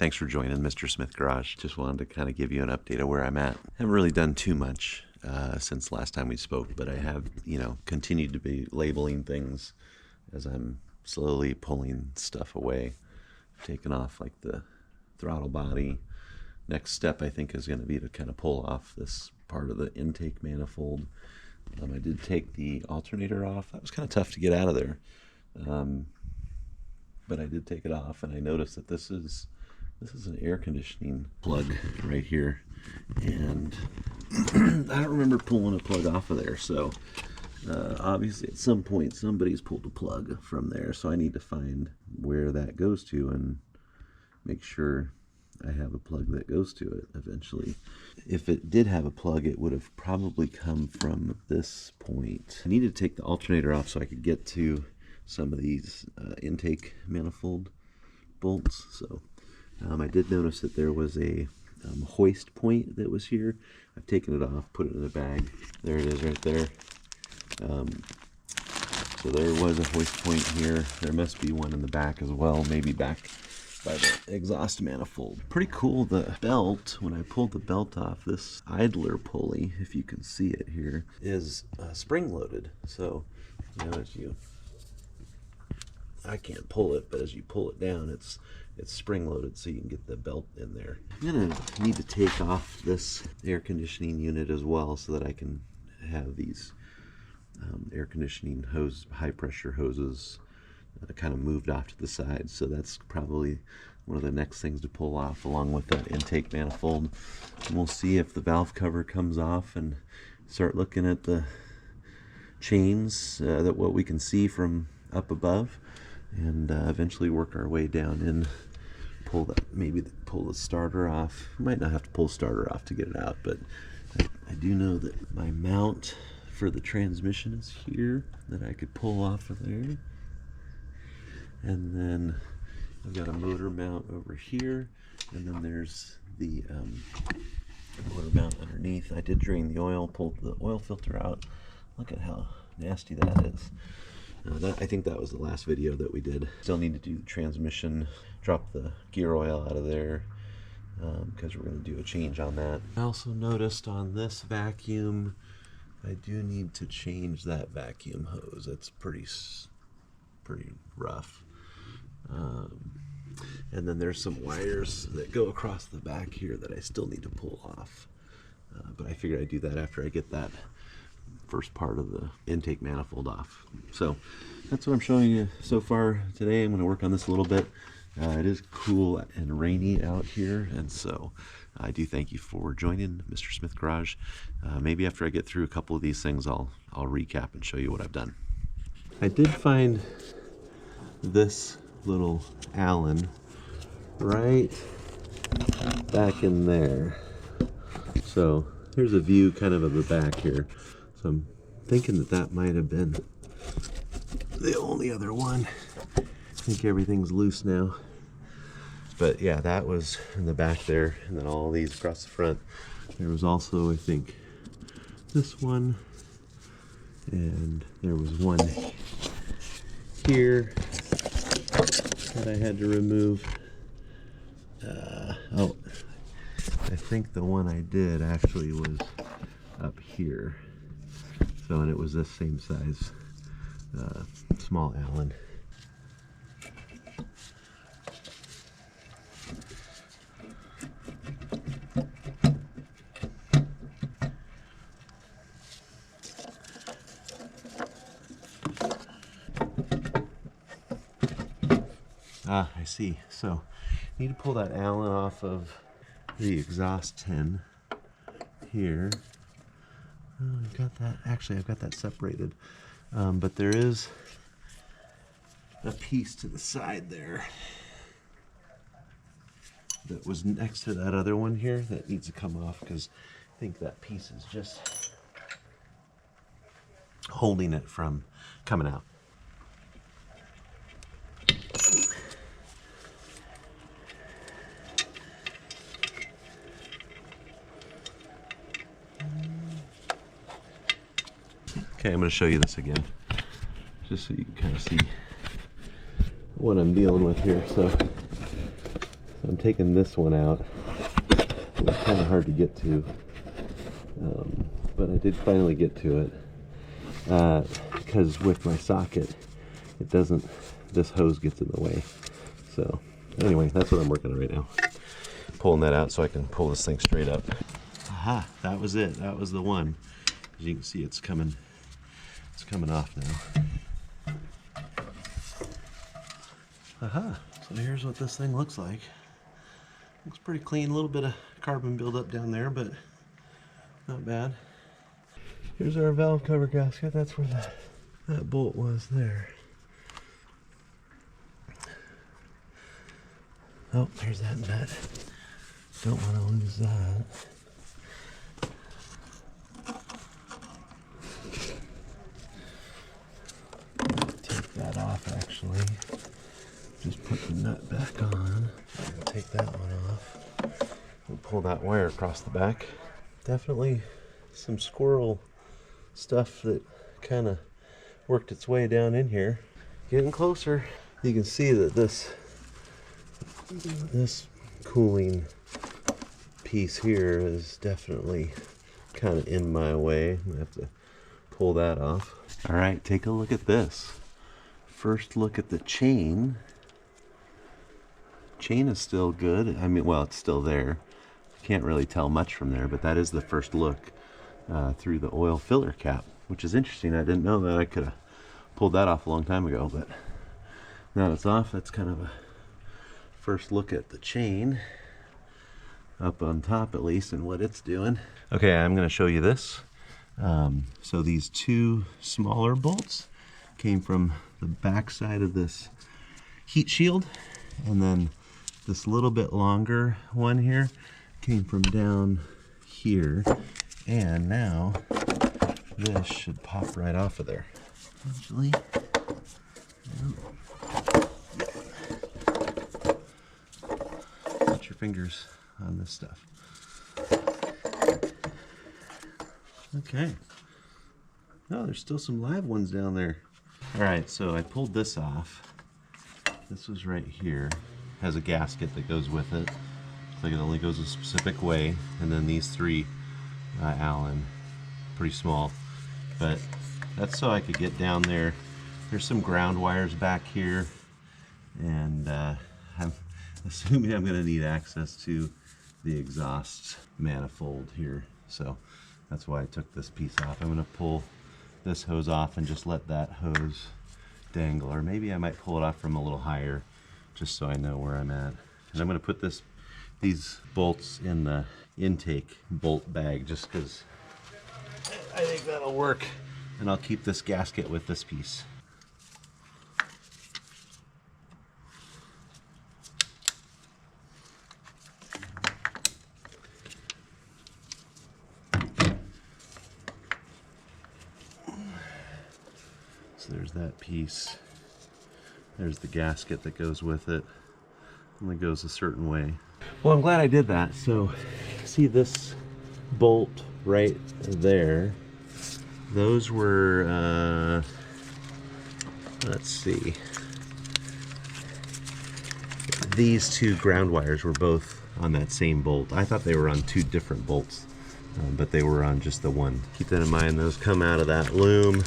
Thanks for joining Mr. Smith Garage. Just wanted to kind of give you an update of where I'm at. Haven't really done too much since last time we spoke, but I have, continued to be labeling things as I'm slowly pulling stuff away, taking off like the throttle body. Next step I think is going to be to kind of pull off this part of the intake manifold. I did take the alternator off. That was kind of tough to get out of there, but I did take it off, and I noticed that this is an air conditioning plug right here, and I don't remember pulling a plug off of there, so obviously at some point somebody's pulled a plug from there, so I need to find where that goes to and make sure I have a plug that goes to it eventually. If it did have a plug, it would have probably come from this point. I needed to take the alternator off so I could get to some of these intake manifold bolts. So I did notice that there was a hoist point that was here. I've taken it off, put it in the bag. There it is right there. So there was a hoist point here. There must be one in the back as well, maybe back by the exhaust manifold. Pretty cool, the belt, when I pulled the belt off, this idler pulley, if you can see it here, is spring loaded. So, I can't pull it, but as you pull it down, it's spring loaded, so you can get the belt in there. I'm gonna need to take off this air conditioning unit as well so that I can have these air conditioning hose, high pressure hoses kind of moved off to the side. So that's probably one of the next things to pull off, along with that intake manifold. And we'll see if the valve cover comes off and start looking at the chains, that what we can see from up above, and eventually work our way down and pull that, maybe pull the starter off. Might not have to pull the starter off to get it out, but I do know that my mount for the transmission is here, that I could pull off of there. And then I've got a motor mount over here, and then there's the motor mount underneath. I did drain the oil, pulled the oil filter out. Look at how nasty that is. I think that was the last video that we did. Still need to do the transmission, drop the gear oil out of there, because we're going to do a change on that. I also noticed on this vacuum, I do need to change that vacuum hose. It's pretty rough. And then there's some wires that go across the back here that I still need to pull off. But I figured I'd do that after I get that first part of the intake manifold off. So that's what I'm showing you so far today. I'm going to work on this a little bit. It is cool and rainy out here, and so I do thank you for joining Mr. Smith Garage. Maybe after I get through a couple of these things, I'll recap and show you what I've done. I did find this little Allen right back in there. So here's a view kind of the back here. So I'm thinking that might have been the only other one. I think everything's loose now. But yeah, that was in the back there, and then all these across the front. There was also, I think, this one, and there was one here that I had to remove. Oh, I think the one I did actually was up here. So, and it was this same size, small Allen. Ah, I see. So, need to pull that Allen off of the exhaust tin here. Oh, I've got that. Actually, I've got that separated. But there is a piece to the side there that was next to that other one here that needs to come off, because I think that piece is just holding it from coming out. Okay, I'm going to show you this again, just so you can kind of see what I'm dealing with here. So I'm taking this one out. It's kind of hard to get to, but I did finally get to it, because with my socket, it doesn't, this hose gets in the way. So anyway, that's what I'm working on right now. Pulling that out so I can pull this thing straight up. Aha, that was it. That was the one. As you can see, it's coming off now. Aha, so here's what this thing looks like. Looks pretty clean, a little bit of carbon buildup down there, but not bad. Here's our valve cover gasket. That's where that bolt was there. Oh, there's that nut. Don't want to lose that. Take that off actually. Just put the nut back on. Take that one off. And pull that wire across the back. Definitely some squirrel stuff that kind of worked its way down in here. Getting closer. You can see that this cooling piece here is definitely kind of in my way. I'm gonna have to pull that off. All right, take a look at this. First look at the chain. Chain is still good. I mean, well, it's still there. Can't really tell much from there, but that is the first look through the oil filler cap, which is interesting. I didn't know that. I could have pulled that off a long time ago, but now that it's off, that's kind of a first look at the chain up on top, at least, and what it's doing. Okay, I'm going to show you this. So these two smaller bolts came from the back side of this heat shield, and then this little bit longer one here came from down here, and now this should pop right off of there. Actually, put your fingers on this stuff. Okay. Oh, there's still some live ones down there. All right, so I pulled this off. This was right here. Has a gasket that goes with it. Looks like it only goes a specific way. And then these three Allen, pretty small, but that's so I could get down there. There's some ground wires back here, and I'm assuming I'm going to need access to the exhaust manifold here, so that's why I took this piece off. I'm going to pull this hose off and just let that hose dangle, or maybe I might pull it off from a little higher just so I know where I'm at. And I'm going to put these bolts in the intake bolt bag just because I think that'll work, and I'll keep this gasket with this piece. So there's that piece. There's the gasket that goes with it. Only goes a certain way. Well, I'm glad I did that. So, see this bolt right there? Those were, let's see. These two ground wires were both on that same bolt. I thought they were on two different bolts, but they were on just the one. Keep that in mind. Those come out of that loom,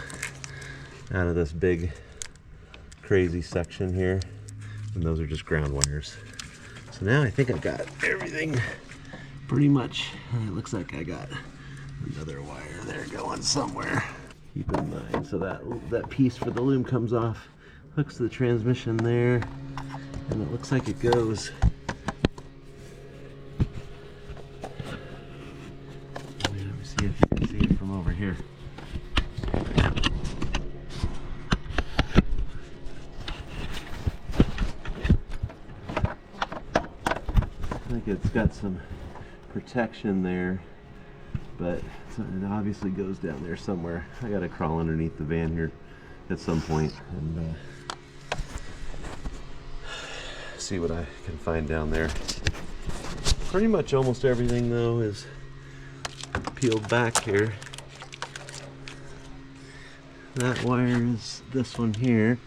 out of this big crazy section here, and those are just ground wires. So now I think I've got everything pretty much. It looks like I got another wire there going somewhere. Keep in mind, so that piece for the loom comes off, hooks the transmission there, and it looks like it goes. Let me see if you can see it from over here. It's got some protection there, but it obviously goes down there somewhere. I gotta crawl underneath the van here at some point and see what I can find down there. Pretty much almost everything though is peeled back here. That wire is this one here.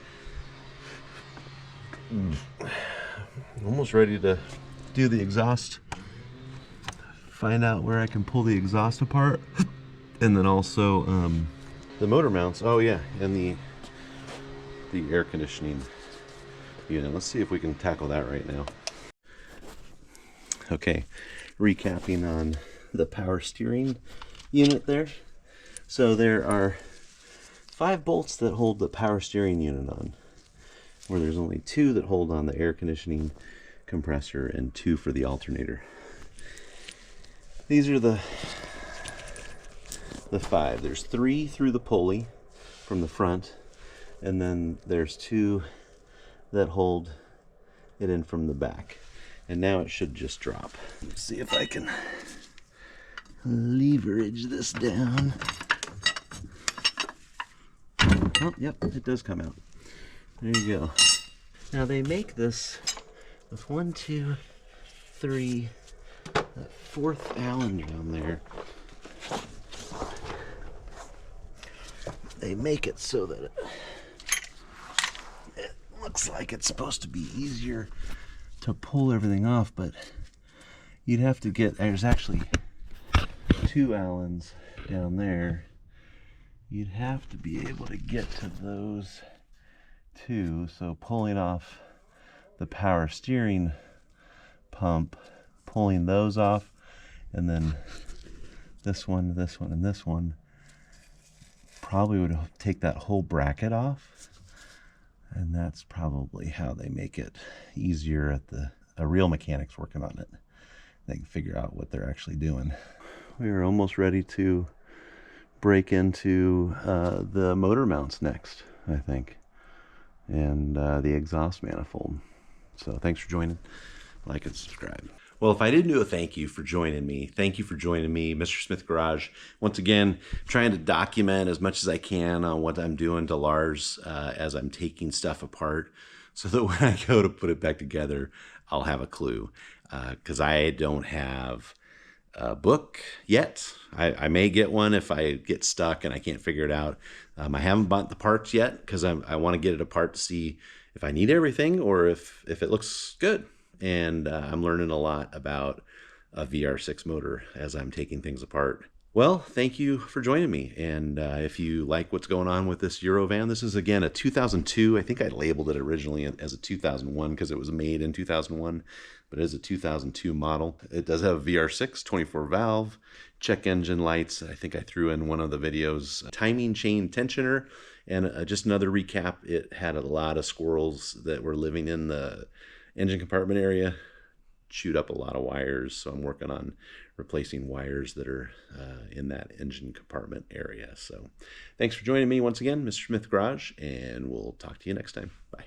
Almost ready to do the exhaust, find out where I can pull the exhaust apart, and then also the motor mounts. Oh yeah, and the air conditioning unit. Let's see if we can tackle that right now. Okay, recapping on the power steering unit there. So there are 5 bolts that hold the power steering unit on, where there's only 2 that hold on the air conditioning compressor and 2 for the alternator. These are the 5. There's 3 through the pulley from the front, and then there's 2 that hold it in from the back. And now it should just drop. Let's see if I can leverage this down. Oh, yep, it does come out. There you go. Now they make this with 1, 2, 3, that 4th Allen drum there. They make it so that it looks like it's supposed to be easier to pull everything off, but you'd have to get, there's actually 2 Allens down there. You'd have to be able to get to those 2, so pulling off the power steering pump, pulling those off, and then this one, and this one probably would take that whole bracket off. And that's probably how they make it easier at a real mechanic's working on it. They can figure out what they're actually doing. We are almost ready to break into the motor mounts next, I think, and the exhaust manifold. So thanks for joining. Like and subscribe. Well, if I didn't do a thank you for joining me, thank you for joining me, Mr. Smith Garage. Once again, trying to document as much as I can on what I'm doing to Lars as I'm taking stuff apart, so that when I go to put it back together, I'll have a clue. Because I don't have a book yet. I may get one if I get stuck and I can't figure it out. I haven't bought the parts yet because I want to get it apart to see if I need everything or if it looks good. And I'm learning a lot about a VR6 motor as I'm taking things apart. Well, thank you for joining me. And if you like what's going on with this EuroVan, this is again a 2002. I think I labeled it originally as a 2001 because it was made in 2001, but it is a 2002 model. It does have a VR6 24 valve, check engine lights. I think I threw in one of the videos, timing chain tensioner, and just another recap. It had a lot of squirrels that were living in the engine compartment area, chewed up a lot of wires, so I'm working on replacing wires that are in that engine compartment area. So thanks for joining me once again, Mr. Smith Garage, and we'll talk to you next time. Bye.